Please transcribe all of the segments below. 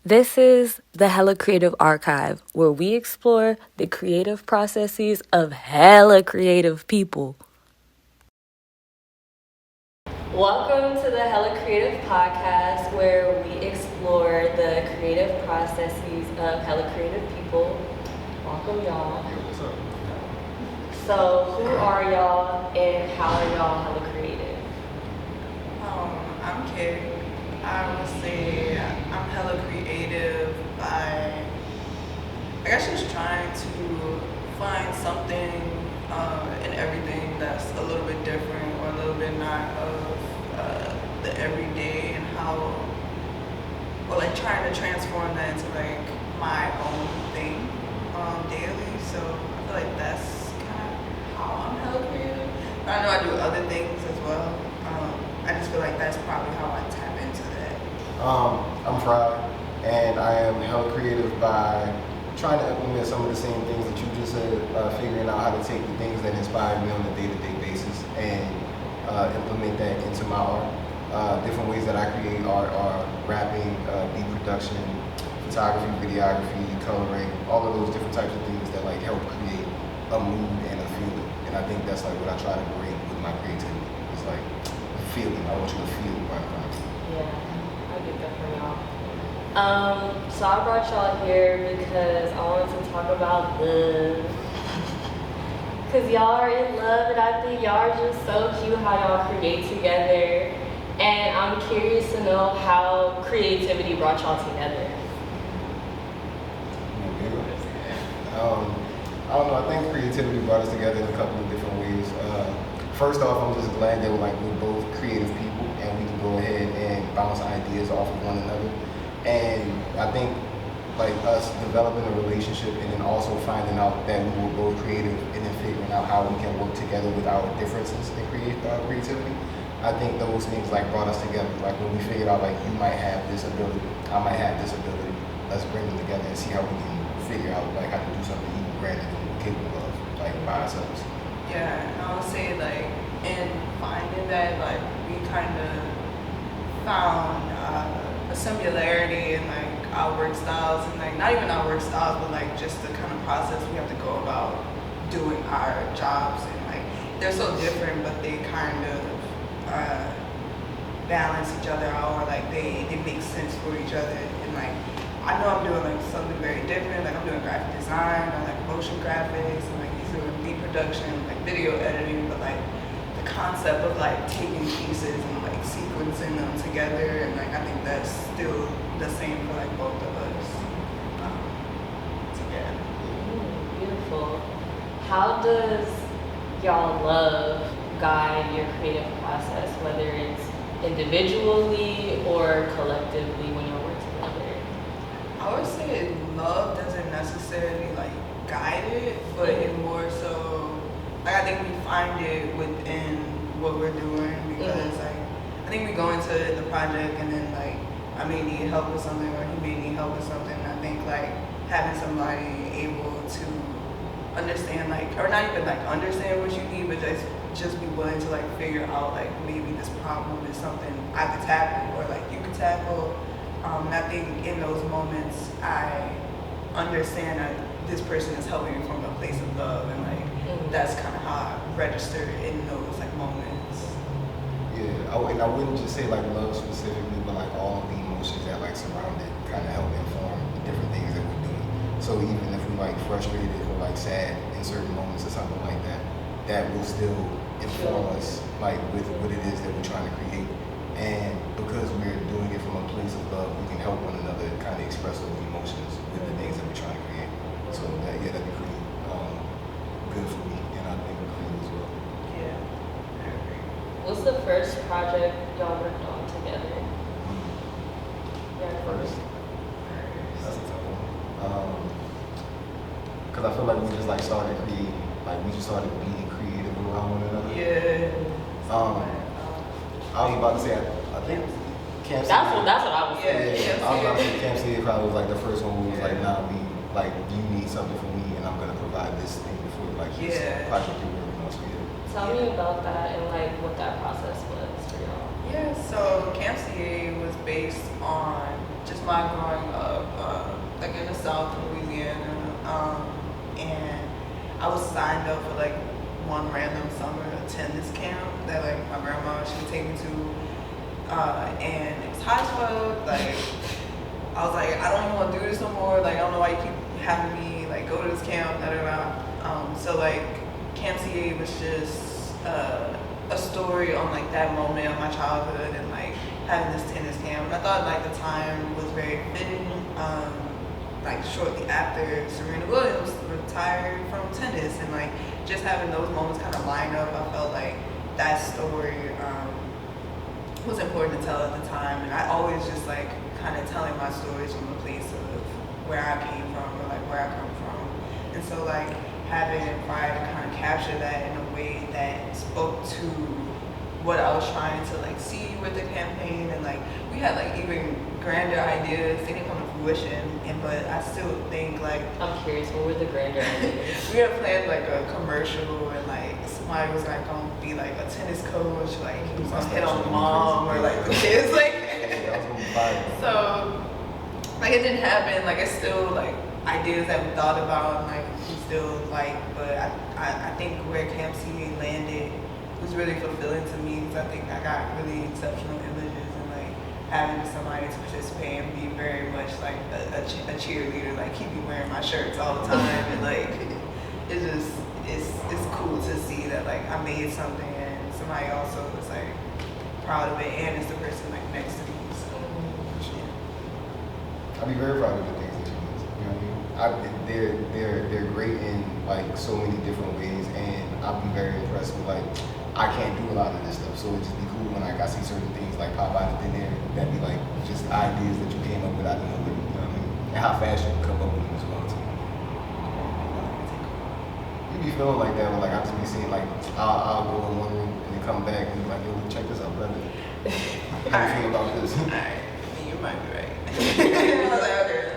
This is the Hella Creative Archive, where we explore the creative processes of hella creative people. Welcome to the Hella Creative Podcast, where we explore the creative processes of hella creative people. Welcome, y'all. Hey, what's up? So, who are y'all and how are y'all hella creative? I'm Carrie. I would say I'm hella creative by, I guess, just trying to find something in everything that's a little bit different or a little bit not of the everyday and how, or like trying to transform that into like my own thing daily. So I feel like that's kind of how I'm hella creative. But I know I do other things as well. I just feel like that's probably how I tap into that. I'm Fry, and I am hella creative by trying to implement some of the same things that you just said, figuring out how to take the things that inspire me on a day-to-day basis and implement that into my art. Different ways that I create art are rapping, beat production, photography, videography, coloring, all of those different types of things that like help create a mood and a feeling. And I think that's like what I try to bring with my creativity. It's like feeling. I want you to feel what I'm trying. Yeah, I get that from y'all. So I brought y'all here because I wanted to talk about love. Because y'all are in love and I think y'all are just so cute how y'all create together. And I'm curious to know how creativity brought y'all together. I don't know. I think creativity brought us together in a couple of different ways. First off, I'm just glad that we're both creative people and we can go ahead and bounce ideas off of one another. And I think like us developing a relationship and then also finding out that we were both creative and then figuring out how we can work together with our differences and create creativity. I think those things like brought us together. Like when we figured out like you might have this ability, I might have this ability. Let's bring them together and see how we can figure out like how to do something even grander than we're capable of, like by ourselves. Yeah, and I would say like in finding that like we kind of found a similarity in like our work styles and like not even our work styles but like just the kind of process we have to go about doing our jobs and like they're so different but they kind of balance each other out or like they make sense for each other and like I know I'm doing like something very different, like I'm doing graphic design or like motion graphics and like he's doing beat production, like video editing, but like the concept of like taking pieces and like sequencing them together and like I think that's still the same for like both of us. So yeah. Beautiful. How does y'all love guide your creative process, whether it's individually or collectively when you work together? I would say love doesn't necessarily like guide it, but it more so like I think we find it within what we're doing because like I think we go into the project and then like I may need help with something or he may need help with something. I think like having somebody able to understand like or not even like understand what you need but just be willing to like figure out like maybe this problem is something I could tackle or like you could tackle. And I think in those moments I understand that this person is helping me from a place of love and like that's kind of how I register in those like moments. Yeah, and I wouldn't just say like love specifically, but like all the emotions that like surround it kind of help inform the different things that we're doing. So even if we're like frustrated or like sad in certain moments or something like that, that will still inform us like with what it is that we're trying to create. And because we're doing it from a place of love, we can help one another kind of express those emotions with the things that we're trying to create. So that that'd be pretty good for me, and I think for you as well. Yeah, I agree. What's the first project y'all worked on together? First, that's a tough one. Because I feel like we just like started creating, like we just started being creative around one another. Yeah. I was about to say, I think Camp That's what I was saying. Yeah, I was about to say Camp City probably was like the first one who was like, nah, like you need something from me and I'm gonna provide this thing for like this project you're working on. So yeah. Tell me about that and like what that process was for y'all. Yeah, so Camp CA was based on just just my growing up, like in the South, Louisiana, and I was signed up for like one random summer tennis camp that like my grandma she would take me to, and it was hot as fuck. Like I was like, I don't even want to do this no more. Like I don't know why you keep having me like go to this camp. Da, da, da. So like Camp CA was just a story on like that moment of my childhood and like having this tennis camp. And I thought like the time was very fitting. Like shortly after Serena Williams retired from tennis, and like just having those moments kind of line up, I felt like that story was important to tell at the time. And I always just like kind of telling my stories from a place of where I came from or like where I come from. And so like having Pride to kind of capture that in a way that spoke to what I was trying to like see with the campaign, and like we had like even grander ideas. They didn't come to fruition, but I still think like I'm curious, what were the grander ideas? we had planned like a commercial, and like somebody was like gonna be like a tennis coach, like he was gonna hit on mom or like the kids, like so like it didn't happen. Like it's still like ideas that we thought about, and like we still like, but I think where Camp CA landed was really fulfilling to me, because I think I got really exceptional images, and like having somebody to participate and be very much like a cheerleader, like keep me wearing my shirts all the time, and like it's just it's cool to see that like I made something and somebody also was like proud of it, and it's the person like next to me. So yeah. I'd be very proud of the things that you do. You know what I mean? They're great in like so many different ways, and I'd be very impressed with like I can't do a lot of this stuff, so it'd just be cool when like I see certain things like pop out of thin air that be like just ideas that you came up with out of nowhere. You know what I mean? And how fast you can come up with them as well too. You be feeling like that when like I just be seeing like I'll go in one room and then come back and be like, yo, check this out, brother. How you feel about this? Alright, you might be right. I was like, okay,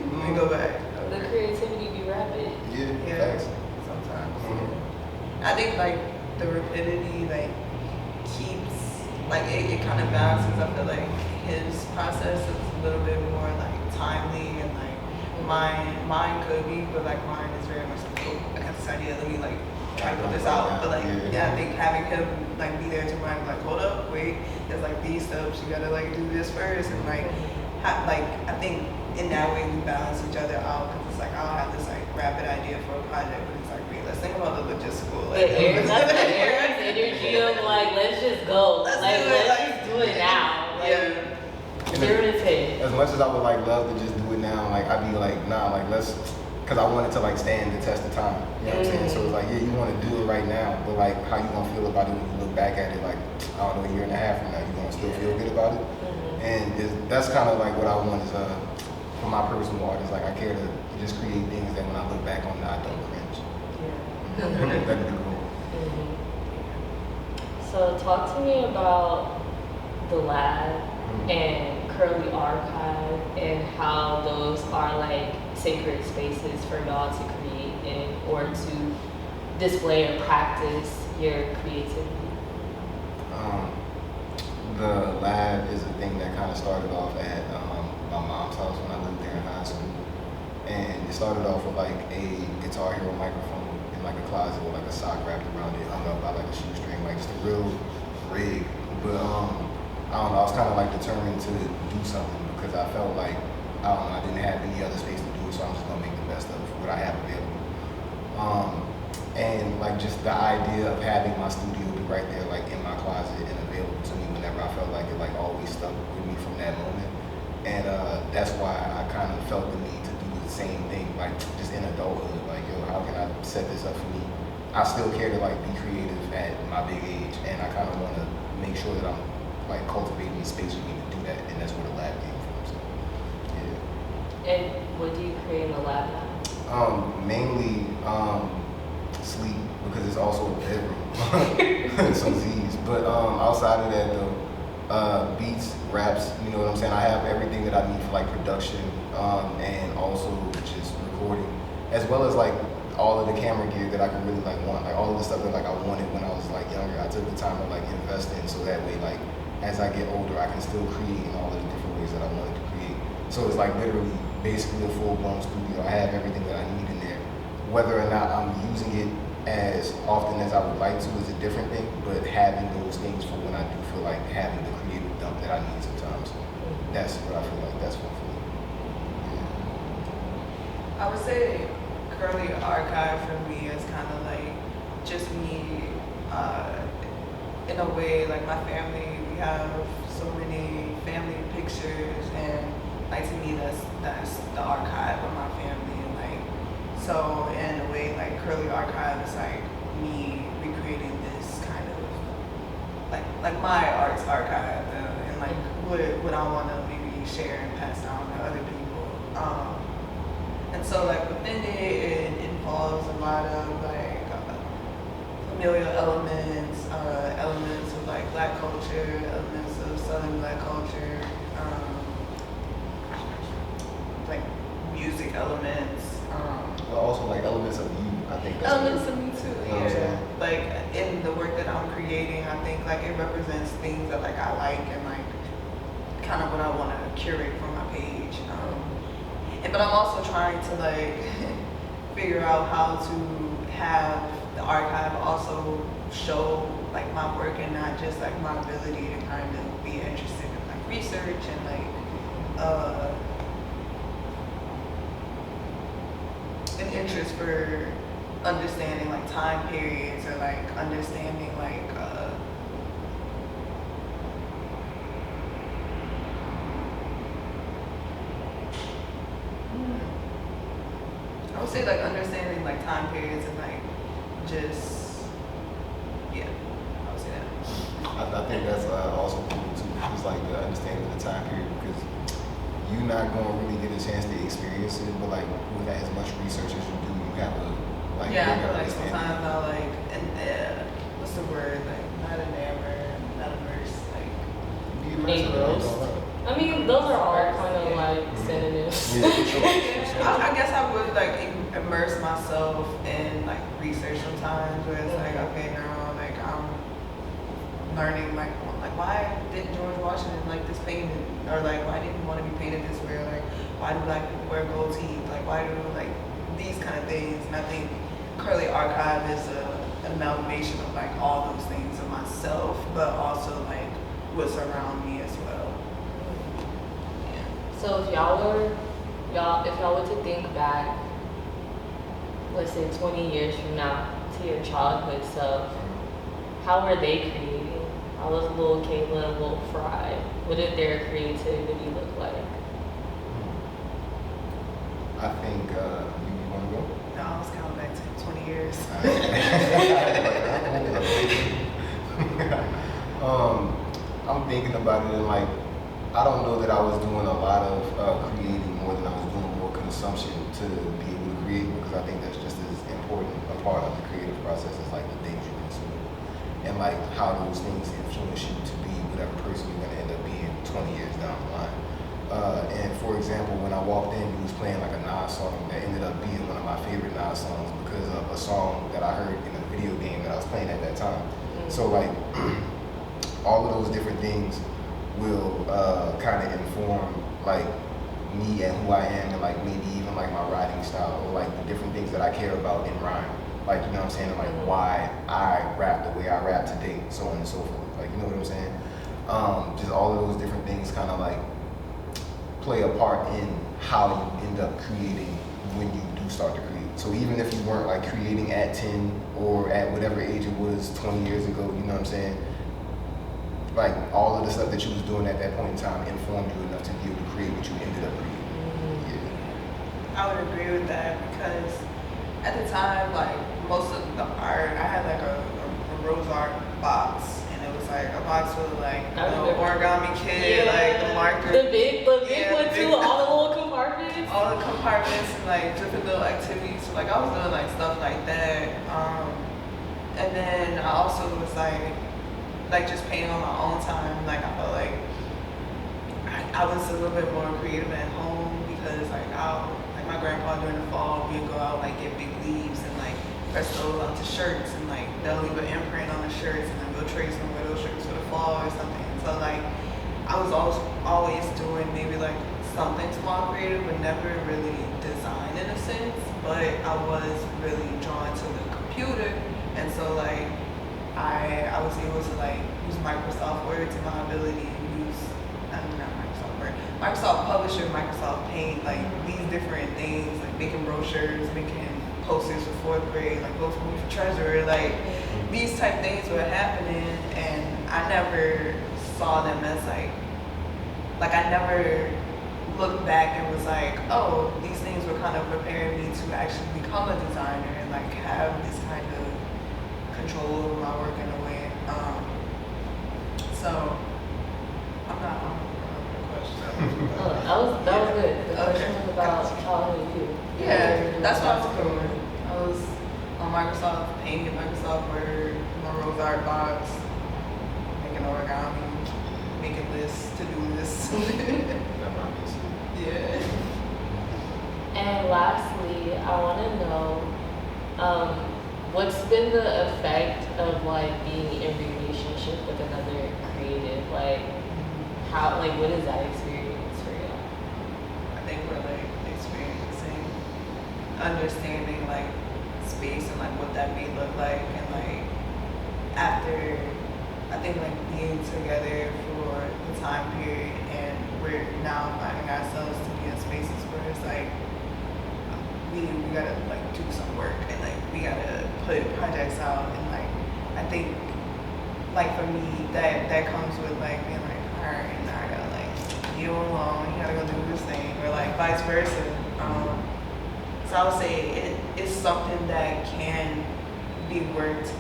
let me go back. The creativity be rapid. Yeah, thanks. Sometimes. Mm-hmm. I think like the rapidity like keeps like it kind of balances. I feel like his process is a little bit more like timely, and like mine could be, but like mine is very much like, oh, I got this idea, let me like try to put this out. But like yeah, I think having him like be there to mind like, hold up, wait, there's like these steps, you gotta like do this first, and like like I think in that way we balance each other out, because it's like I'll have this like rapid idea for a project, but it's like, wait, let's think about the logistical. Like, That's the Aries energy of like, let's just go. Let's Let's do do it now. Like, yeah. give it a take. As much as I would like love to just do it now, like I'd be like, nah, like let's, because I want it to like stand the test of time. You know what I'm saying? So it's like, yeah, you want to do it right now, but like how you gonna feel about it when you look back at it like, I don't know, a year and a half from now, you gonna still feel good about it? And that's kind of like what I want is for my personal art, is like I care to just create things that when I look back on it, I don't cringe. Yeah. That'd be cool. So talk to me about the lab and Curly Archive, and how those are like sacred spaces for y'all to create in, or to display or practice your creativity. The lab is a thing that kind of started off at my mom's house when I lived there in high school. And it started off with like a Guitar Hero microphone in like a closet with like a sock wrapped around it, hung up by like a shoestring, like just a real rig. But I don't know, I was kind of like determined to do something, because I felt like, I don't know, I didn't have any other space to do it, so I'm just gonna make the best of what I have available. And like just the idea of having my studio be right there, like in my closet and available to me whenever I felt like it, like always stuck with me from that moment. And that's why I kind of felt the need to do the same thing, like just in adulthood, like, yo, how can I set this up for me? I still care to like be creative at my big age, and I kind of want to make sure that I'm like cultivating the space for me to do that, and that's where the lab came from. So, yeah. And what do you create in the lab now? Mainly sleep, because it's also a bedroom. Some Z's. But outside of that though, beats, raps, you know what I'm saying? I have everything that I need for like production, and also just recording, as well as like all of the camera gear that I can really like want, like all of the stuff that like I wanted when I was like younger. I took the time to like invest in, so that way like as I get older I can still create in all of the different ways that I wanted to create. So it's like literally basically a full-blown studio. I have everything that I need in there. Whether or not I'm using it as often as I would like to is a different thing, but having those things for when I do feel like having the creative dump that I need sometimes, that's what I feel like that's fun for me. I would say Curly Archive for me is kind of like just me, in a way, like my family, we have so many family pictures, and like to me that's the archive of my family, and like so in a way like Curly Archive is like me recreating this kind of like my arts archive, and like what I want to maybe share and pass down to other people. And so like within it involves a lot of like familial elements, elements of like Black culture, elements of Southern Black culture, like music elements. But also like elements of you, I think that's Elements of me too, you know what I'm saying? Like in the work that I'm creating, I think like it represents things that like I like, and like kind of what I want to curate for my page. But I'm also trying to like figure out how to have the archive also show like my work, and not just like my ability to kind of be interested in like research and like an interest for understanding like time periods, or like understanding like I would say like understanding like time periods, and like just I would say that. I think that's also cool too. It's like the understanding of the time period, because you're not going to really get a chance to experience it, but like with as much research as you do, you have to like Yeah, I bigger feel like understanding. sometimes I like what's the word, like not enamored, not immersed, like Be immersed in it, Engrossed. all right. I mean, those are all kind of like synonyms. Yeah, for sure. I guess I would like immerse myself in like research sometimes, where it's like, okay, now like I'm learning like why didn't George Washington like this painted, or like why didn't he want to be painted this way, or like why do Black people wear gold teeth, like why do like these kind of things. And I think Curly Archive is an amalgamation of like all those things of myself, but also like what's around me as well. So if y'all were to think back, let's say 20 years from now, to your childhood self, how were they creating? How was little Kayla and little Fry? What did their creativity look like? I think you want to go? No, I was counting back to 20 years. I'm thinking about it, and like I don't know that I was doing a lot of creating more than I was doing more consumption to be able to create, because I think that's just as important a part of the creative process as like the things you consume, and like how those things influence you to be whatever person you're gonna end up being 20 years down the line. And for example, when I walked in, he was playing like a Nas song that ended up being one of my favorite Nas songs because of a song that I heard in a video game that I was playing at that time. So like all of those different things will kind of inform like me and who I am, and like maybe even like my writing style, or like the different things that I care about in rhyme. Like, you know what I'm saying? And like why I rap the way I rap today, so on and so forth. Like, you know what I'm saying? Just all of those different things kind of like play a part in how you end up creating when you do start to create. So even if you weren't like creating at 10 or at whatever age it was 20 years ago, you know what I'm saying? Like all of the stuff that you was doing at that point in time informed you enough to be able to create what you ended up creating. Yeah. I would agree with that, because at the time, like most of the art, I had like a rose art box, and it was like a box with like I the remember. origami kit, like the marker, The big Yeah, one the too, big- all the little compartments. all the compartments, and like different little activities. So like I was doing like stuff like that, and then I also was like just painting on my own time. Like I felt like I was a little bit more creative at home, because like like my grandpa during the fall, we'd go out like get big leaves and like press those onto shirts, and like they'll leave an imprint on the shirts, and then we'll trace them with those shirts for the fall or something. And so like I was always doing maybe like something small creative, but never really design in a sense. But I was really drawn to the computer, and so like I was able to like use Microsoft Word to my ability to use not Microsoft Word, Microsoft Publisher, Microsoft Paint, like these different things, like making brochures, making posters for fourth grade, like vote for me for treasurer, like these type things were happening, and I never saw them as like I never looked back and was like, oh, these things were kind of preparing me to actually become a designer and like have this kind of control over my work in a way. So I'm not on the question. That was good. The question Okay. was about childhood you. Yeah, that's what I was doing. I was on Microsoft Paint, Microsoft Word, my Rose Art box, making origami, making lists, to-do lists. Yeah. And lastly, I want to know, what's been the effect of like being in relationship with another creative? Like, what is that experience for you? I think we're like experiencing, understanding like space and like what that may look like, and like after, I think like being together for the time period, and we're now finding ourselves to be in spaces where it's like we gotta like do some work, and like we gotta put projects out, and like I think like for me that comes with like being like, alright, now I gotta like you alone, you gotta go do this thing, or like vice versa. So I would say it's something that can be worked,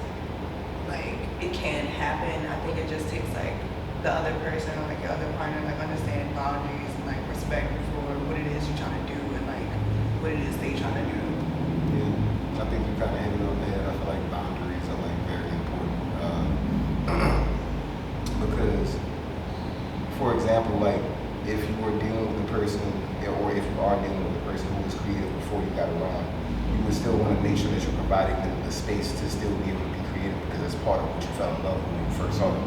like it can happen. I think it just takes like the other person or like the other partner like understanding boundaries and like respect for what it is you're trying to do, and like what it is they trying to do. Yeah, I think you kind of hit it on the head. I feel like boundaries are like very important because, for example, like if you were dealing with a person, or if you are dealing with a person who was creative before you got around, you would still want to make sure that you're providing them the space to still be able to be creative, because that's part of what you fell in love with when you first saw them.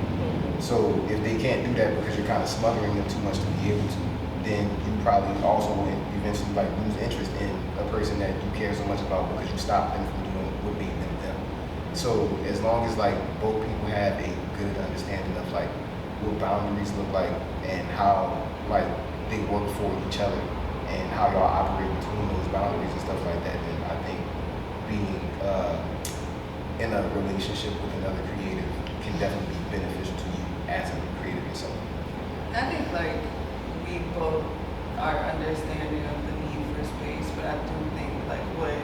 So if they can't do that because you're kind of smothering them too much to be able to, then you probably also will eventually like lose interest in a person that you care so much about, because you stopped them from doing what made them them. So as long as like both people have a good understanding of like what boundaries look like and how like they work for each other and how y'all operate between those boundaries and stuff like that, then I think being in a relationship with another creative can definitely be beneficial to you as a creative yourself. I think like we both are understanding of the need for space, but I do think like what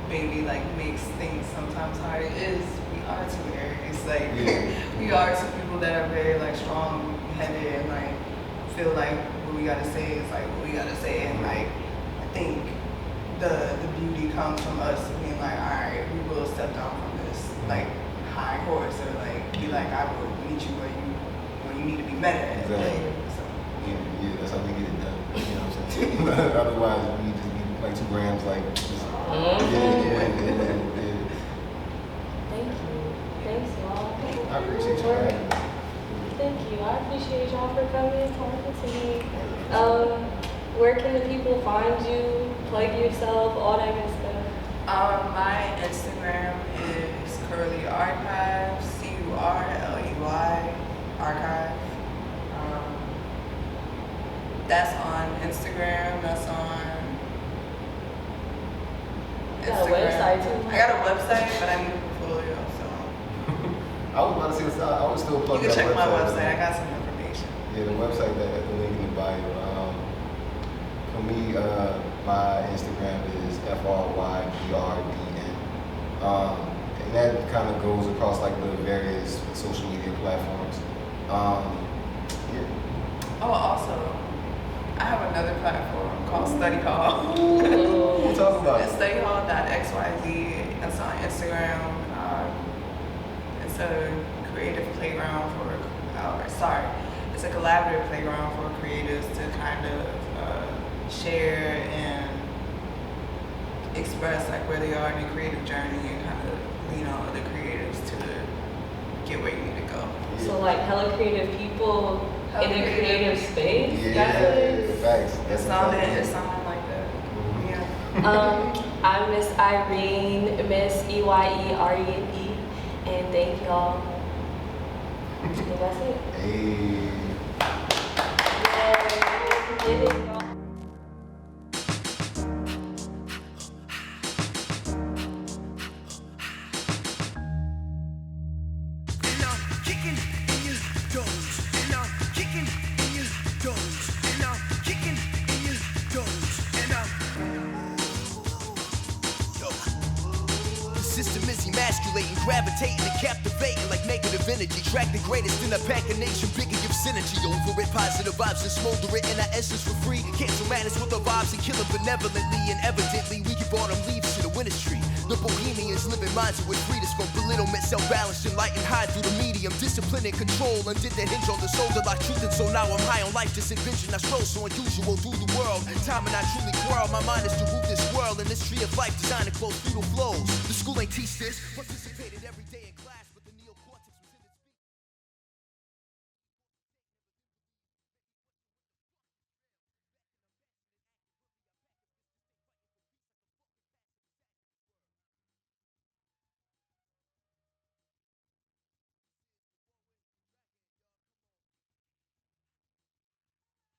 maybe like makes things sometimes hard is we are two Aries. Like we are two people that are very like strong headed and like feel like what we gotta say is like what we gotta say, and like I think the beauty comes from us being like, alright, we will step down from this like high horse, or like be like, I will meet you where you need to be better at. Exactly. Like, so. Yeah, that's how we get it done. You know what I'm saying? Otherwise, we just be like 2 grams, like just, yeah. Thank you. Thanks, y'all. I appreciate you for having me. Thank you. I appreciate y'all for coming and talking to me. Where can the people find you? Plug yourself, all that good stuff. My Instagram is Curly Archive, CURLEY Archive. That's on Instagram. That's on You got a website too? I got a website, but I need a portfolio, so I was about to say, I would still plug you can that check my website. website. I got some information. Yeah, the website that at the link in the bio. For me, my Instagram is FRYBRDN. And that kind of goes across like the various social media platforms. Yeah. Oh, also, I have another platform called Study Hall. We'll talk about It's it. studyhall.xyz. It's on Instagram. It's a creative playground it's a collaborative playground for creatives to kind of share and express like where they are in their creative journey, and kind of lean on other creatives to get where you need to go. So like hella creative people in a creative space. Yeah. That's what it is. Facts. It sounded like that. Yeah. I'm Miss Irene, Miss EYERENE, and thank y'all. And that's it. Hey. Yay, we did it, y'all. Emasculating, gravitating and captivating like negative energy. Track the greatest in a pack of nation, bigger give synergy over it. Positive vibes and smolder it in our essence for free. Cancel madness with the vibes and kill it benevolently. And evidently we give autumn leaves to the winter's tree. The bohemians living minds with freedoms from belittlement, self-balanced and light and high through the medium. Discipline and control undid the hinge on the soul to like truth. And so now I'm high on life, just adventure. I stroll so unusual through the world. Time and I truly quarrel. My mind is to root this world in this tree of life, designed to close feudal flows. The school ain't teach this. Participating